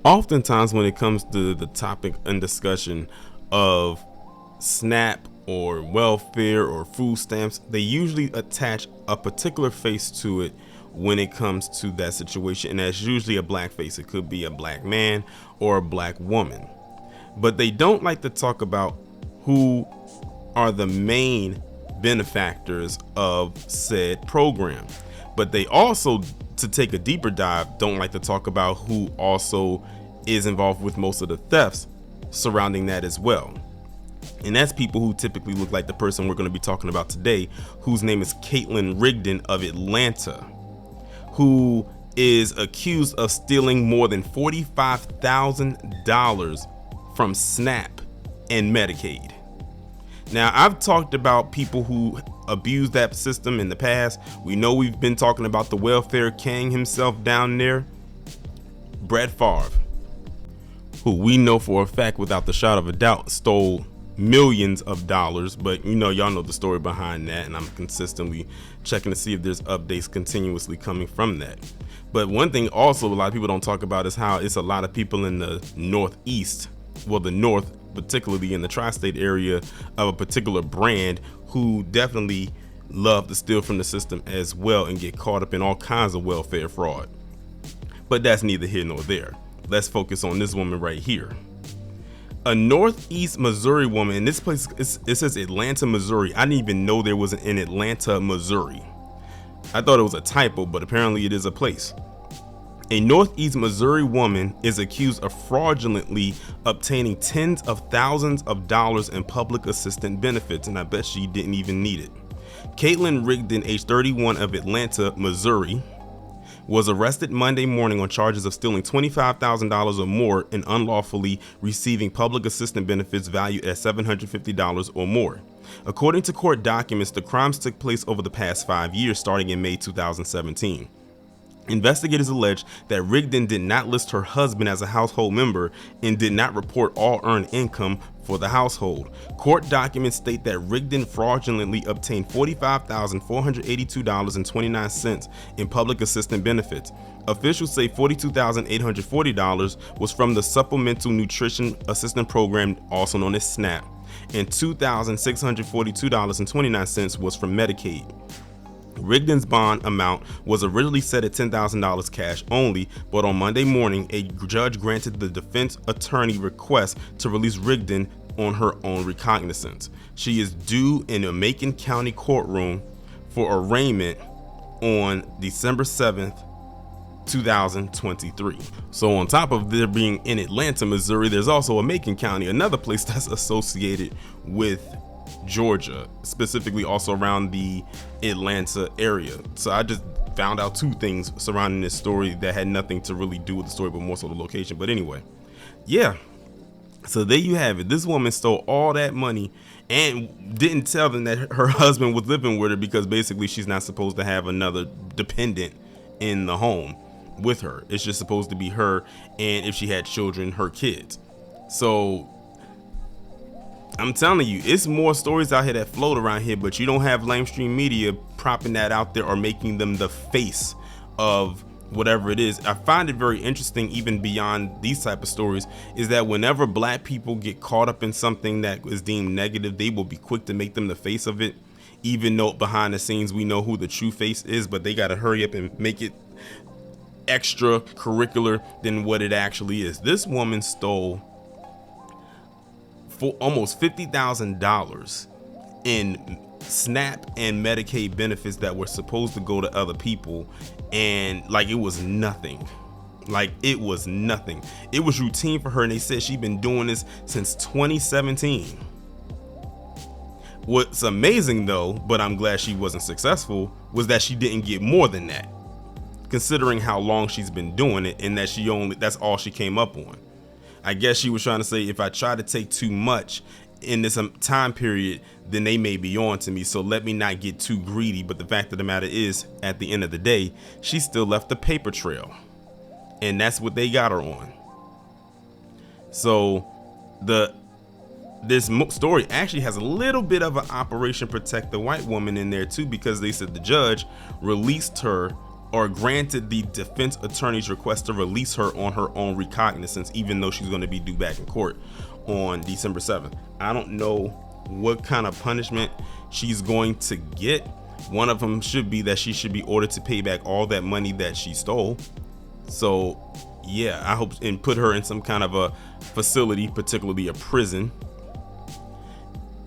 Oftentimes when it comes to the topic and discussion of SNAP or welfare or food stamps, they usually attach a particular face to it when it comes to that situation, and that's usually a black face. It could be a black man or a black woman, but they don't like to talk about who are the main benefactors of said program. But they also, to take a deeper dive, don't like to talk about who also is involved with most of the thefts surrounding that as well. And that's people who typically look like the person we're going to be talking about today, whose name is Caitlin Rigdon of Atlanta, who is accused of stealing more than $45,000 from SNAP and Medicaid. Now, I've talked about people who abuse that system in the past. We know we've been talking about the welfare king himself down there, Brett Favre, who we know for a fact, without the shadow of a doubt, stole millions of dollars. But y'all know the story behind that, and I'm consistently checking to see if there's updates continuously coming from that. But one thing also a lot of people don't talk about is how it's a lot of people in the Northeast, well, the North, particularly in the tri-state area, of a particular brand, who definitely love to steal from the system as well and get caught up in all kinds of welfare fraud. But that's neither here nor there. Let's focus on this woman right here. A Northeast Missouri woman, and this place, it says Atlanta, Missouri. I didn't even know there was an Atlanta, Missouri. I thought it was a typo, but apparently it is a place. A Northeast Missouri woman is accused of fraudulently obtaining tens of thousands of dollars in public assistance benefits, and I bet she didn't even need it. Caitlin Rigdon, age 31, of Atlanta, Missouri, was arrested Monday morning on charges of stealing $25,000 or more and unlawfully receiving public assistance benefits valued at $750 or more. According to court documents, the crimes took place over the past 5 years, starting in May 2017. Investigators allege that Rigdon did not list her husband as a household member and did not report all earned income for the household. Court documents state that Rigdon fraudulently obtained $45,482.29 in public assistance benefits. Officials say $42,840 was from the Supplemental Nutrition Assistance Program, also known as SNAP, and $2,642.29 was from Medicaid. Rigdon's bond amount was originally set at $10,000 cash only, but on Monday morning, a judge granted the defense attorney request to release Rigdon on her own recognizance. She is due in a Macon County courtroom for arraignment on December 7th, 2023. So on top of there being in Atlanta, Missouri, there's also a Macon County, another place that's associated with Georgia, specifically also around the Atlanta area. So I just found out two things surrounding this story that had nothing to really do with the story, but more so the location. But anyway, yeah. So there you have it. This woman stole all that money and didn't tell them that her husband was living with her, because basically she's not supposed to have another dependent in the home with her. It's just supposed to be her, and if she had children, her kids. So I'm telling you, it's more stories out here that float around here, but you don't have lamestream media propping that out there or making them the face of whatever it is. I find it very interesting, even beyond these type of stories, is that whenever black people get caught up in something that is deemed negative, they will be quick to make them the face of it, even though behind the scenes we know who the true face is, but they got to hurry up and make it extracurricular than what it actually is. This woman stole for almost $50,000 in SNAP and Medicaid benefits that were supposed to go to other people, and it was nothing. It was nothing. It was routine for her, and they said she'd been doing this since 2017. What's amazing though, but I'm glad she wasn't successful, was that she didn't get more than that, considering how long she's been doing it, and that that's all she came up on. I guess she was trying to say, if I try to take too much in this time period, then they may be on to me, so let me not get too greedy. But the fact of the matter is, at the end of the day, she still left a paper trail, and that's what they got her on. So this story actually has a little bit of an Operation Protect the White Woman in there too, because they said the judge released her or granted the defense attorney's request to release her on her own recognizance, even though she's going to be due back in court on December 7th. I don't know what kind of punishment she's going to get. One of them should be that she should be ordered to pay back all that money that she stole. So yeah, I hope, and put her in some kind of a facility, particularly a prison,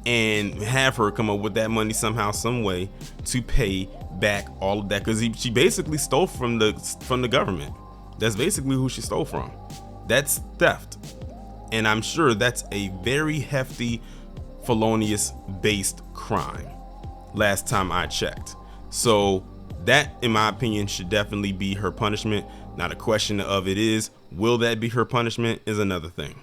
and have her come up with that money somehow, some way, to pay back all of that, because she basically stole from the government. That's basically who she stole from. That's theft, and I'm sure that's a very hefty felonious based crime last time I checked. So that, in my opinion, should definitely be her punishment. Now the question of it is, will that be her punishment is another thing.